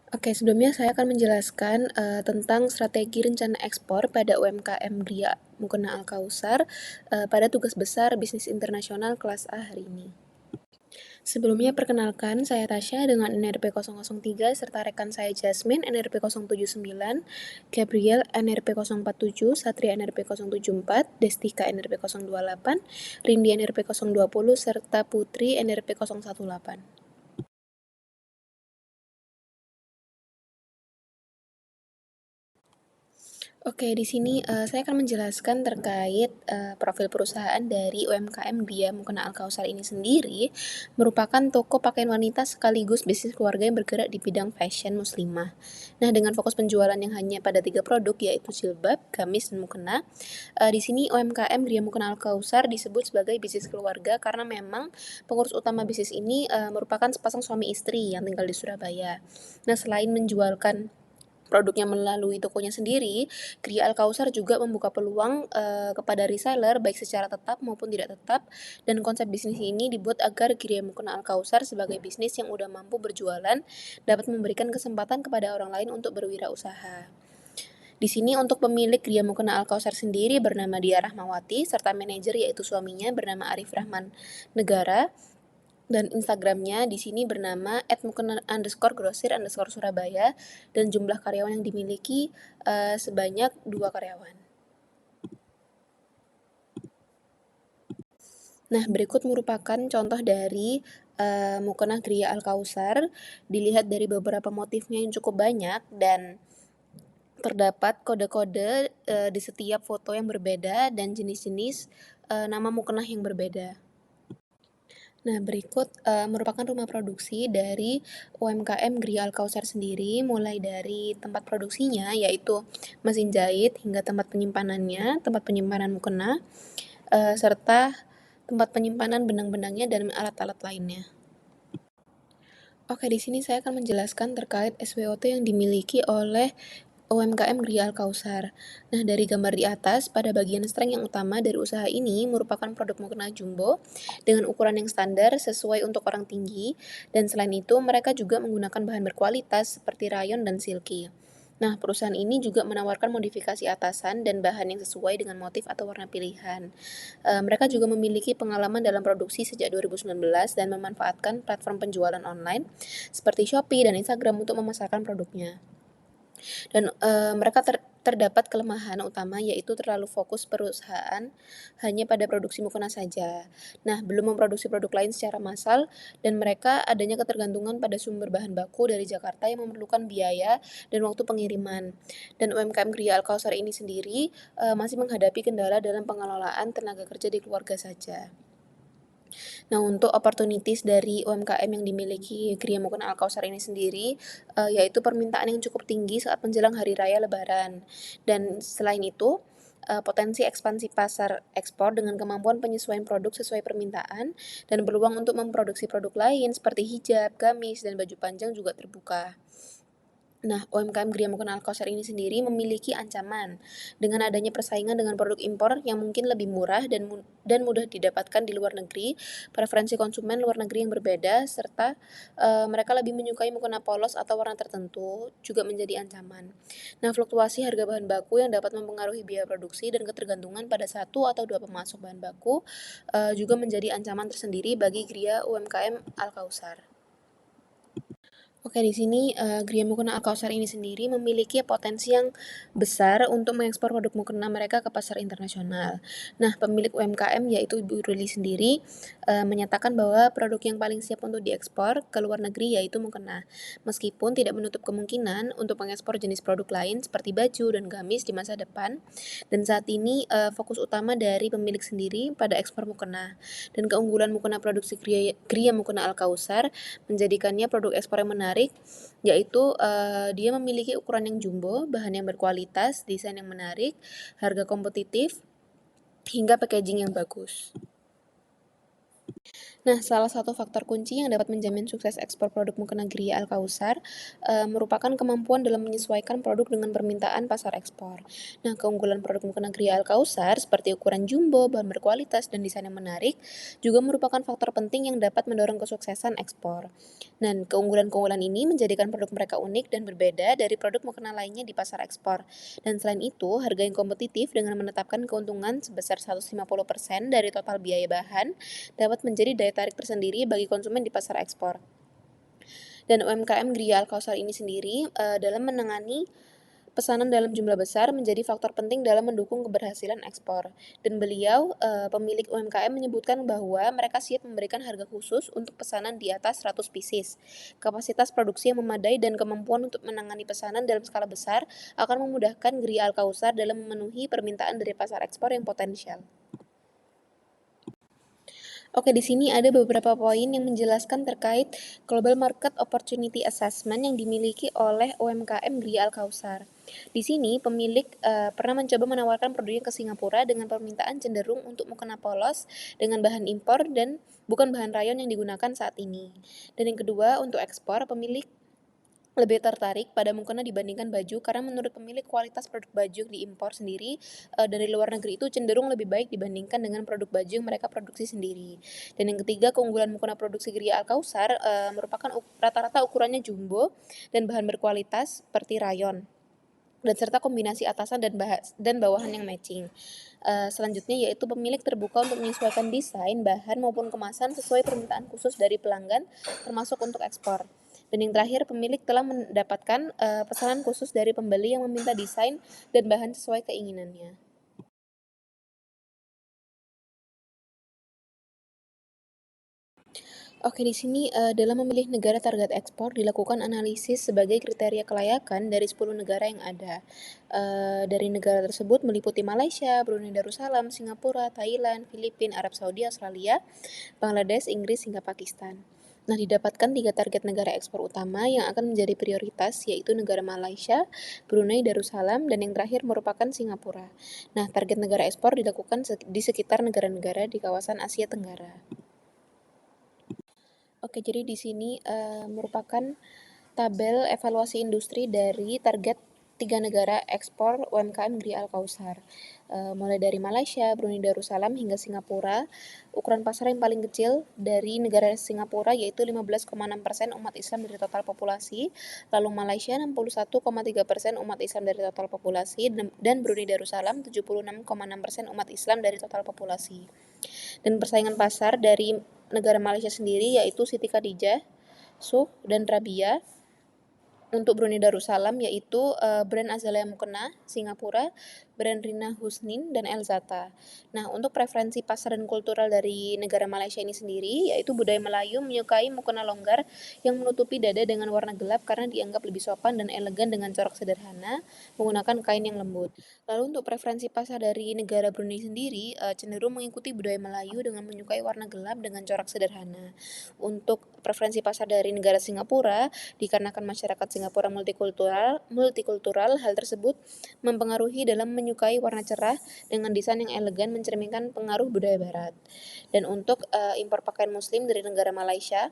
Oke, sebelumnya saya akan menjelaskan, tentang strategi rencana ekspor pada UMKM Gria Mukena Al Kautsar, pada tugas besar bisnis internasional kelas A hari ini. Sebelumnya perkenalkan, saya Tasya dengan NRP 003 serta rekan saya Jasmine NRP 079, Gabriel NRP 047, Satria NRP 074, Destika NRP 028, Rindi NRP 020, serta Putri NRP 018. Oke, di sini saya akan menjelaskan terkait profil perusahaan dari UMKM Gria Mukena Al Kautsar ini sendiri merupakan toko pakaian wanita sekaligus bisnis keluarga yang bergerak di bidang fashion muslimah. Nah, dengan fokus penjualan yang hanya pada 3 produk yaitu jilbab, gamis, dan mukena, di sini UMKM Gria Mukena Al Kautsar disebut sebagai bisnis keluarga karena memang pengurus utama bisnis ini merupakan sepasang suami istri yang tinggal di Surabaya. Nah, selain menjualkan produknya melalui tokonya sendiri, Gria Al Kautsar juga membuka peluang kepada reseller baik secara tetap maupun tidak tetap, dan konsep bisnis ini dibuat agar Gria Mukena Al Kautsar sebagai bisnis yang udah mampu berjualan dapat memberikan kesempatan kepada orang lain untuk berwirausaha. Di sini untuk pemilik Gria Mukena Al Kautsar sendiri bernama Dia Rahmawati serta manajer yaitu suaminya bernama Arif Rahman Negara, dan Instagramnya di sini bernama @mukena_grosir_surabaya, dan jumlah karyawan yang dimiliki sebanyak 2 karyawan. Nah, berikut merupakan contoh dari mukena Gria Al Kautsar. Dilihat dari beberapa motifnya yang cukup banyak dan terdapat kode-kode di setiap foto yang berbeda dan jenis-jenis nama mukena yang berbeda. Nah, berikut merupakan rumah produksi dari UMKM Gria Al Kautsar sendiri, mulai dari tempat produksinya, yaitu mesin jahit, hingga tempat penyimpanannya, tempat penyimpanan mukena, serta tempat penyimpanan benang-benangnya dan alat-alat lainnya. Oke, di sini saya akan menjelaskan terkait SWOT yang dimiliki oleh UMKM Gria Al Kautsar. Nah, dari gambar di atas, pada bagian streng yang utama dari usaha ini merupakan produk mukena jumbo dengan ukuran yang standar sesuai untuk orang tinggi, dan selain itu mereka juga menggunakan bahan berkualitas seperti rayon dan silky. Nah, perusahaan ini juga menawarkan modifikasi atasan dan bahan yang sesuai dengan motif atau warna pilihan. Mereka juga memiliki pengalaman dalam produksi sejak 2019 dan memanfaatkan platform penjualan online seperti Shopee dan Instagram untuk memasarkan produknya. Dan mereka terdapat kelemahan utama yaitu terlalu fokus perusahaan hanya pada produksi mukena saja. Nah, belum memproduksi produk lain secara massal, dan mereka adanya ketergantungan pada sumber bahan baku dari Jakarta yang memerlukan biaya dan waktu pengiriman. Dan UMKM Gria Al Kautsar ini sendiri masih menghadapi kendala dalam pengelolaan tenaga kerja di keluarga saja. Nah, untuk opportunities dari UMKM yang dimiliki Gria Mukena Al Kautsar ini sendiri, yaitu permintaan yang cukup tinggi saat menjelang hari raya Lebaran. Dan selain itu, potensi ekspansi pasar ekspor dengan kemampuan penyesuaian produk sesuai permintaan, dan peluang untuk memproduksi produk lain seperti hijab, gamis, dan baju panjang juga terbuka. Nah, UMKM Gria Mukena Al Kautsar ini sendiri memiliki ancaman dengan adanya persaingan dengan produk impor yang mungkin lebih murah dan mudah didapatkan di luar negeri, preferensi konsumen luar negeri yang berbeda, serta mereka lebih menyukai mukena polos atau warna tertentu juga menjadi ancaman. Nah, fluktuasi harga bahan baku yang dapat mempengaruhi biaya produksi dan ketergantungan pada satu atau dua pemasok bahan baku juga menjadi ancaman tersendiri bagi Gria UMKM Al Kautsar. Oke, di sini Gria Mukena Al Kautsar ini sendiri memiliki potensi yang besar untuk mengekspor produk mukena mereka ke pasar internasional. Nah, pemilik UMKM yaitu Ibu Ruli sendiri menyatakan bahwa produk yang paling siap untuk diekspor ke luar negeri yaitu mukena. Meskipun tidak menutup kemungkinan untuk mengekspor jenis produk lain seperti baju dan gamis di masa depan. Dan saat ini fokus utama dari pemilik sendiri pada ekspor mukena. Dan keunggulan mukena produksi Gria Mukena Al Kautsar menjadikannya produk ekspor yang menarik, yaitu dia memiliki ukuran yang jumbo, bahan yang berkualitas, desain yang menarik, harga kompetitif, hingga packaging yang bagus. Nah, salah satu faktor kunci yang dapat menjamin sukses ekspor produk mukena Griya Al-Kautsar, merupakan kemampuan dalam menyesuaikan produk dengan permintaan pasar ekspor. Nah, keunggulan produk mukena Griya Al-Kautsar seperti ukuran jumbo, bahan berkualitas, dan desain yang menarik, juga merupakan faktor penting yang dapat mendorong kesuksesan ekspor. Dan keunggulan-keunggulan ini menjadikan produk mereka unik dan berbeda dari produk mukena lainnya di pasar ekspor. Dan selain itu, harga yang kompetitif dengan menetapkan keuntungan sebesar 150% dari total biaya bahan dapat menjadi daya tarik tersendiri bagi konsumen di pasar ekspor. Dan UMKM Griya Al-Kautsar ini sendiri dalam menangani pesanan dalam jumlah besar menjadi faktor penting dalam mendukung keberhasilan ekspor. Dan beliau, pemilik UMKM menyebutkan bahwa mereka siap memberikan harga khusus untuk pesanan di atas 100 pieces. Kapasitas produksi yang memadai dan kemampuan untuk menangani pesanan dalam skala besar akan memudahkan Griya Al-Kautsar dalam memenuhi permintaan dari pasar ekspor yang potensial. Oke, di sini ada beberapa poin yang menjelaskan terkait Global Market Opportunity Assessment yang dimiliki oleh UMKM Griya Al-Kautsar. Di sini, pemilik pernah mencoba menawarkan produknya ke Singapura dengan permintaan cenderung untuk mukena polos dengan bahan impor dan bukan bahan rayon yang digunakan saat ini. Dan yang kedua, untuk ekspor, pemilik lebih tertarik pada mukena dibandingkan baju karena menurut pemilik kualitas produk baju yang diimpor sendiri dari luar negeri itu cenderung lebih baik dibandingkan dengan produk baju yang mereka produksi sendiri. Dan yang ketiga, keunggulan mukena produksi Griya Al-Kautsar merupakan rata-rata ukurannya jumbo dan bahan berkualitas seperti rayon dan serta kombinasi atasan dan bawahan yang matching. Selanjutnya yaitu pemilik terbuka untuk menyesuaikan desain, bahan maupun kemasan sesuai permintaan khusus dari pelanggan termasuk untuk ekspor. Dan yang terakhir, pemilik telah mendapatkan pesanan khusus dari pembeli yang meminta desain dan bahan sesuai keinginannya. Oke, di sini dalam memilih negara target ekspor dilakukan analisis sebagai kriteria kelayakan dari 10 negara yang ada. Dari negara tersebut meliputi Malaysia, Brunei Darussalam, Singapura, Thailand, Filipina, Arab Saudi, Australia, Bangladesh, Inggris, hingga Pakistan. Nah, didapatkan 3 target negara ekspor utama yang akan menjadi prioritas, yaitu negara Malaysia, Brunei Darussalam, dan yang terakhir merupakan Singapura. Nah, target negara ekspor dilakukan di sekitar negara-negara di kawasan Asia Tenggara. Oke, jadi di sini merupakan tabel evaluasi industri dari target 3 negara ekspor UMKM Griya Al-Kautsar. Mulai dari Malaysia, Brunei Darussalam, hingga Singapura. Ukuran pasar yang paling kecil dari negara Singapura yaitu 15,6% umat Islam dari total populasi, lalu Malaysia 61,3% umat Islam dari total populasi, dan Brunei Darussalam 76,6% umat Islam dari total populasi. Dan persaingan pasar dari negara Malaysia sendiri yaitu Siti Khadijah, Sukh, dan Rabia. Untuk Brunei Darussalam yaitu brand Azalea Mukena, Singapura, brand Rina Husnin, dan Elzata. Nah, untuk preferensi pasar dan kultural dari negara Malaysia ini sendiri yaitu budaya Melayu menyukai mukena longgar yang menutupi dada dengan warna gelap karena dianggap lebih sopan dan elegan dengan corak sederhana menggunakan kain yang lembut. Lalu untuk preferensi pasar dari negara Brunei sendiri cenderung mengikuti budaya Melayu dengan menyukai warna gelap dengan corak sederhana. Untuk preferensi pasar dari negara Singapura dikarenakan masyarakat Singapura multikultural, hal tersebut mempengaruhi dalam menyukai warna cerah dengan desain yang elegan mencerminkan pengaruh budaya barat. Dan untuk impor pakaian muslim dari negara Malaysia,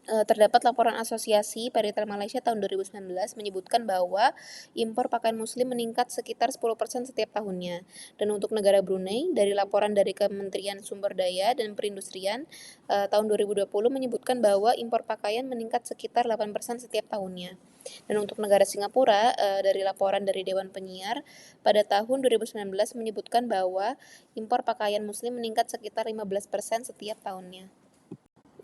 terdapat laporan Asosiasi Paritel Malaysia tahun 2019 menyebutkan bahwa impor pakaian muslim meningkat sekitar 10% setiap tahunnya. Dan untuk negara Brunei, dari laporan dari Kementerian Sumber Daya dan Perindustrian tahun 2020 menyebutkan bahwa impor pakaian meningkat sekitar 8% setiap tahunnya. Dan untuk negara Singapura, dari laporan dari Dewan Penyiar pada tahun 2019 menyebutkan bahwa impor pakaian muslim meningkat sekitar 15% setiap tahunnya.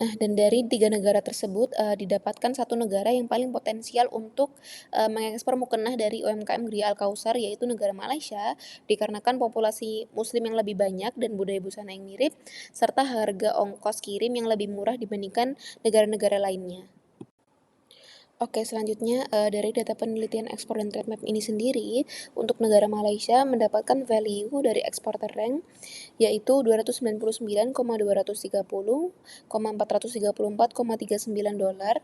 Nah, dan dari 3 negara tersebut, didapatkan satu negara yang paling potensial untuk mengekspor mukena dari UMKM Griya Al-Kautsar, yaitu negara Malaysia, dikarenakan populasi muslim yang lebih banyak dan budaya busana yang mirip, serta harga ongkos kirim yang lebih murah dibandingkan negara-negara lainnya. Oke, selanjutnya dari data penelitian ekspor dan trade map ini sendiri, untuk negara Malaysia mendapatkan value dari ekspor tereng yaitu 299,230,434,39 dolar,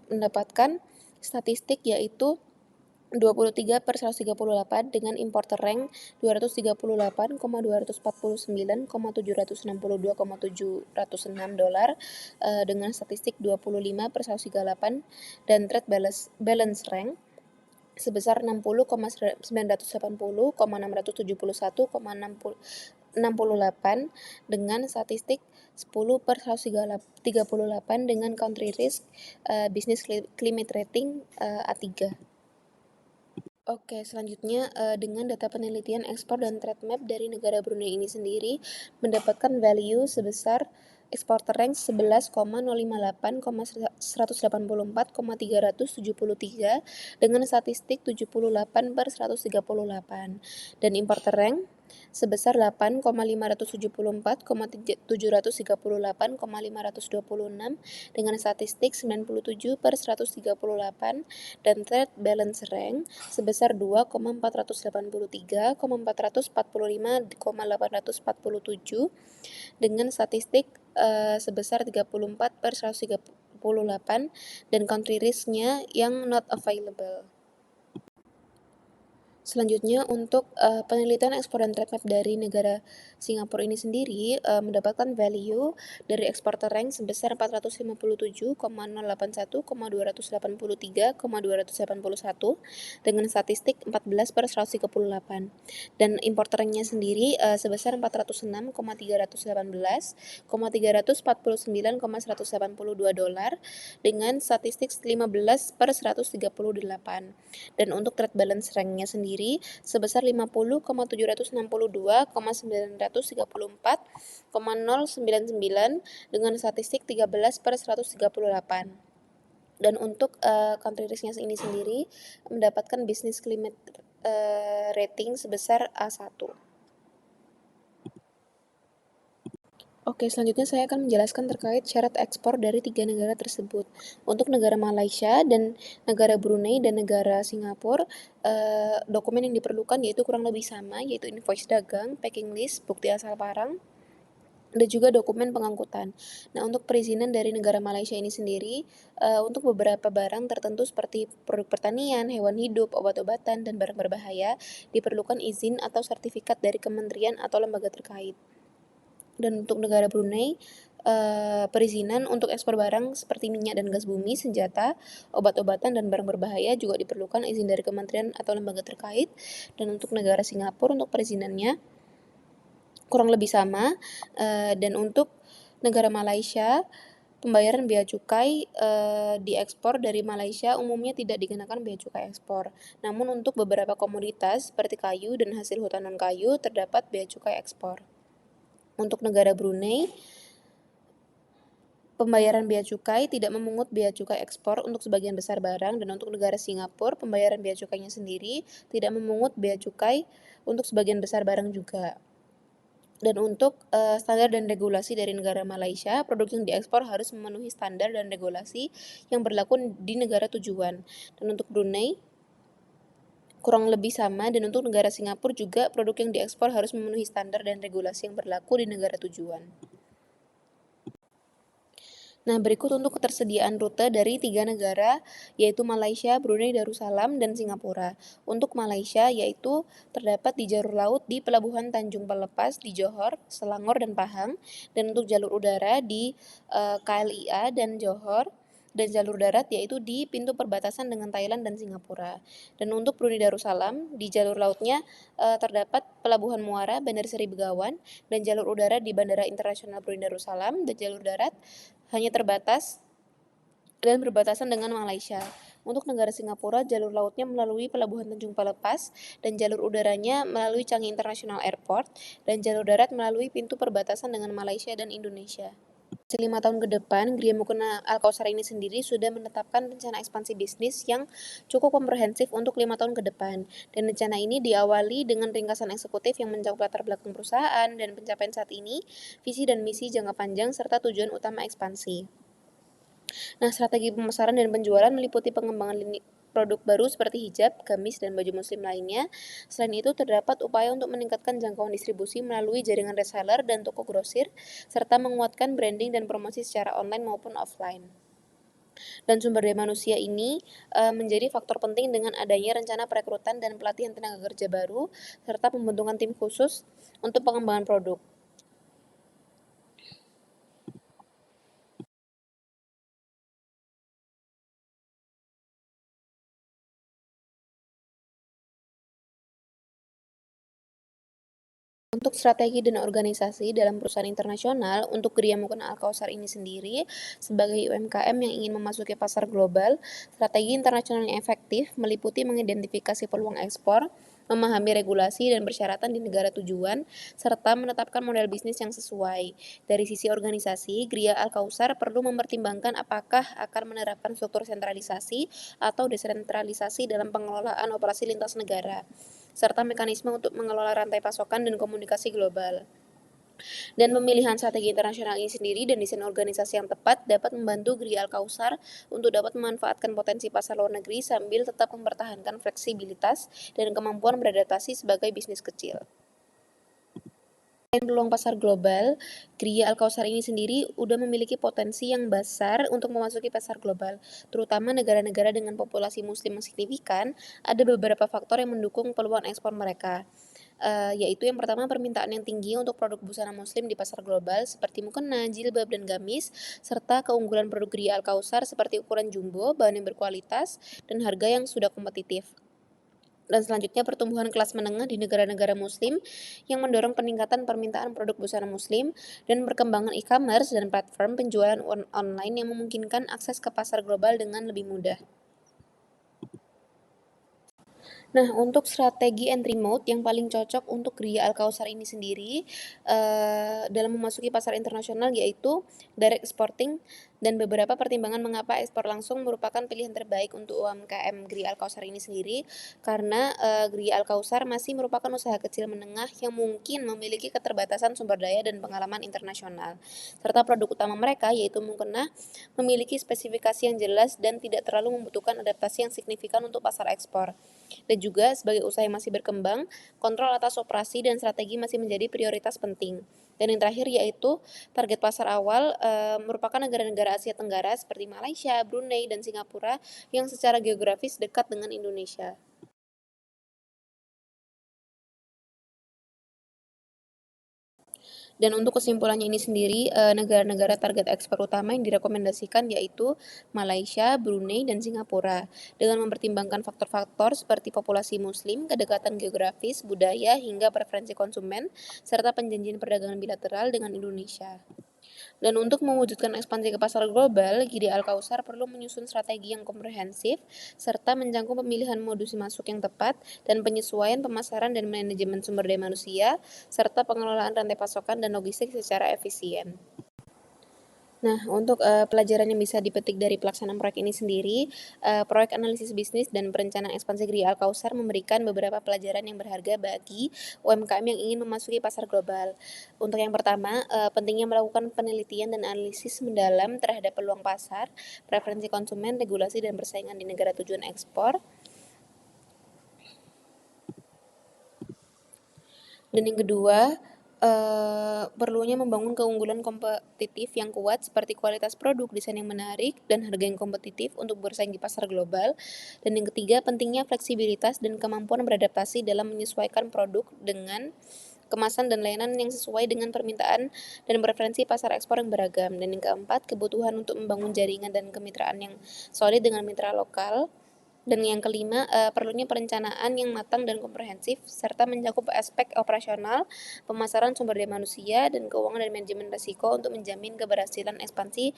mendapatkan statistik yaitu 23/138 dengan importer rank 238,249,762,706 dengan statistik 25/138 dan trade balance rank sebesar 60,980,671,68 dengan statistik 10/138 dengan country risk business climate rating A3. Oke, selanjutnya dengan data penelitian ekspor dan trade map dari negara Brunei ini sendiri mendapatkan value sebesar exporter rank 11,058,184,373 dengan statistik 78/138 dan importer rank sebesar 8,574,738,526 dengan statistik 97/138 dan trade balance rank sebesar 2,483,445,847 dengan statistik sebesar 34/138 dan country risk-nya yang not available. Selanjutnya untuk penelitian ekspor dan trade map dari negara Singapura ini sendiri mendapatkan value dari exporter rank sebesar 457,081,283,281 dengan statistik 14/138 dan importer ranknya sendiri sebesar 406,318,349,182 dolar dengan statistik 15/138 dan untuk trade balance ranknya sendiri sebesar 50,762,934,099 dengan statistik 13/138 dan untuk country risk-nya ini sendiri mendapatkan business climate rating sebesar A1. Oke, selanjutnya saya akan menjelaskan terkait syarat ekspor dari 3 negara tersebut. Untuk negara Malaysia dan negara Brunei dan negara Singapura, dokumen yang diperlukan yaitu kurang lebih sama, yaitu invoice dagang, packing list, bukti asal barang, dan juga dokumen pengangkutan. Nah, untuk perizinan dari negara Malaysia ini sendiri, untuk beberapa barang tertentu seperti produk pertanian, hewan hidup, obat-obatan, dan barang berbahaya, diperlukan izin atau sertifikat dari kementerian atau lembaga terkait. Dan untuk negara Brunei, perizinan untuk ekspor barang seperti minyak dan gas bumi, senjata, obat-obatan, dan barang berbahaya juga diperlukan izin dari kementerian atau lembaga terkait. Dan untuk negara Singapura, untuk perizinannya kurang lebih sama. Dan untuk negara Malaysia, pembayaran bea cukai diekspor dari Malaysia umumnya tidak dikenakan bea cukai ekspor. Namun untuk beberapa komoditas seperti kayu dan hasil hutan non-kayu terdapat bea cukai ekspor. Untuk negara Brunei, pembayaran bea cukai tidak memungut bea cukai ekspor untuk sebagian besar barang, dan untuk negara Singapura, pembayaran bea cukainya sendiri tidak memungut bea cukai untuk sebagian besar barang juga. Dan untuk standar dan regulasi dari negara Malaysia, produk yang diekspor harus memenuhi standar dan regulasi yang berlaku di negara tujuan. Dan untuk Brunei, kurang lebih sama, dan untuk negara Singapura juga produk yang diekspor harus memenuhi standar dan regulasi yang berlaku di negara tujuan. Nah, berikut untuk ketersediaan rute dari 3 negara, yaitu Malaysia, Brunei Darussalam, dan Singapura. Untuk Malaysia, yaitu terdapat di jalur laut di Pelabuhan Tanjung Pelepas di Johor, Selangor, dan Pahang, dan untuk jalur udara di KLIA dan Johor, dan jalur darat yaitu di pintu perbatasan dengan Thailand dan Singapura. Dan untuk Brunei Darussalam, di jalur lautnya terdapat Pelabuhan Muara, Bandar Seri Begawan, dan jalur udara di Bandara Internasional Brunei Darussalam, dan jalur darat hanya terbatas dan berbatasan dengan Malaysia. Untuk negara Singapura, jalur lautnya melalui Pelabuhan Tanjung Pelepas dan jalur udaranya melalui Changi International Airport, dan jalur darat melalui pintu perbatasan dengan Malaysia dan Indonesia. 5 tahun ke depan, Gria Mukuna Al-Kausar ini sendiri sudah menetapkan rencana ekspansi bisnis yang cukup komprehensif untuk 5 tahun ke depan. Dan rencana ini diawali dengan ringkasan eksekutif yang mencakup latar belakang perusahaan dan pencapaian saat ini, visi dan misi jangka panjang, serta tujuan utama ekspansi. Nah, strategi pemasaran dan penjualan meliputi pengembangan lini produk baru seperti hijab, gamis, dan baju muslim lainnya. Selain itu, terdapat upaya untuk meningkatkan jangkauan distribusi melalui jaringan reseller dan toko grosir, serta menguatkan branding dan promosi secara online maupun offline. Dan sumber daya manusia ini, menjadi faktor penting dengan adanya rencana perekrutan dan pelatihan tenaga kerja baru, serta pembentukan tim khusus untuk pengembangan produk. Untuk strategi dan organisasi dalam perusahaan internasional, untuk Gria Mukena Al Kautsar ini sendiri, sebagai UMKM yang ingin memasuki pasar global, strategi internasional yang efektif meliputi mengidentifikasi peluang ekspor, memahami regulasi dan persyaratan di negara tujuan, serta menetapkan model bisnis yang sesuai. Dari sisi organisasi, Gria Al Kautsar perlu mempertimbangkan apakah akan menerapkan struktur sentralisasi atau desentralisasi dalam pengelolaan operasi lintas negara, serta mekanisme untuk mengelola rantai pasokan dan komunikasi global. Dan pemilihan strategi internasional ini sendiri dan desain organisasi yang tepat dapat membantu Gria Al Kautsar untuk dapat memanfaatkan potensi pasar luar negeri sambil tetap mempertahankan fleksibilitas dan kemampuan beradaptasi sebagai bisnis kecil. Selain peluang pasar global, Gria Al Kautsar ini sendiri udah memiliki potensi yang besar untuk memasuki pasar global, terutama negara-negara dengan populasi muslim yang signifikan. Ada beberapa faktor yang mendukung peluang ekspor mereka, yaitu yang pertama permintaan yang tinggi untuk produk busana muslim di pasar global seperti mukena, jilbab, dan gamis, serta keunggulan produk Gria Al Kautsar seperti ukuran jumbo, bahan yang berkualitas, dan harga yang sudah kompetitif. Dan selanjutnya pertumbuhan kelas menengah di negara-negara muslim yang mendorong peningkatan permintaan produk busana muslim dan perkembangan e-commerce dan platform penjualan online yang memungkinkan akses ke pasar global dengan lebih mudah. Nah, untuk strategi entry mode yang paling cocok untuk Gria Al Kautsar ini sendiri, dalam memasuki pasar internasional yaitu direct exporting, dan beberapa pertimbangan mengapa ekspor langsung merupakan pilihan terbaik untuk UMKM Gria Al Kautsar ini sendiri, karena, Gria Al Kautsar masih merupakan usaha kecil menengah yang mungkin memiliki keterbatasan sumber daya dan pengalaman internasional, serta produk utama mereka yaitu mukena memiliki spesifikasi yang jelas dan tidak terlalu membutuhkan adaptasi yang signifikan untuk pasar ekspor. Dan juga sebagai usaha yang masih berkembang, kontrol atas operasi dan strategi masih menjadi prioritas penting. Dan yang terakhir yaitu target pasar awal merupakan negara-negara Asia Tenggara seperti Malaysia, Brunei, dan Singapura yang secara geografis dekat dengan Indonesia. Dan untuk kesimpulannya ini sendiri, negara-negara target ekspor utama yang direkomendasikan yaitu Malaysia, Brunei, dan Singapura. Dengan mempertimbangkan faktor-faktor seperti populasi muslim, kedekatan geografis, budaya, hingga preferensi konsumen, serta perjanjian perdagangan bilateral dengan Indonesia. Dan untuk mewujudkan ekspansi ke pasar global, Gria Al Kautsar perlu menyusun strategi yang komprehensif, serta menjangkau pemilihan modus masuk yang tepat, dan penyesuaian pemasaran dan manajemen sumber daya manusia, serta pengelolaan rantai pasokan dan logistik secara efisien. Nah, untuk, pelajaran yang bisa dipetik dari pelaksanaan proyek ini sendiri, proyek analisis bisnis dan perencanaan ekspansi Gria Al Kautsar memberikan beberapa pelajaran yang berharga bagi UMKM yang ingin memasuki pasar global. Untuk yang pertama, pentingnya melakukan penelitian dan analisis mendalam terhadap peluang pasar, preferensi konsumen, regulasi, dan persaingan di negara tujuan ekspor. Dan yang kedua, perlunya membangun keunggulan kompetitif yang kuat seperti kualitas produk, desain yang menarik, dan harga yang kompetitif untuk bersaing di pasar global. Dan yang ketiga, pentingnya fleksibilitas dan kemampuan beradaptasi dalam menyesuaikan produk dengan kemasan dan layanan yang sesuai dengan permintaan dan preferensi pasar ekspor yang beragam. Dan yang keempat, kebutuhan untuk membangun jaringan dan kemitraan yang solid dengan mitra lokal. Dan yang kelima, perlunya perencanaan yang matang dan komprehensif, serta mencakup aspek operasional, pemasaran sumber daya manusia, dan keuangan dan manajemen risiko untuk menjamin keberhasilan ekspansi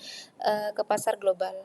ke pasar global.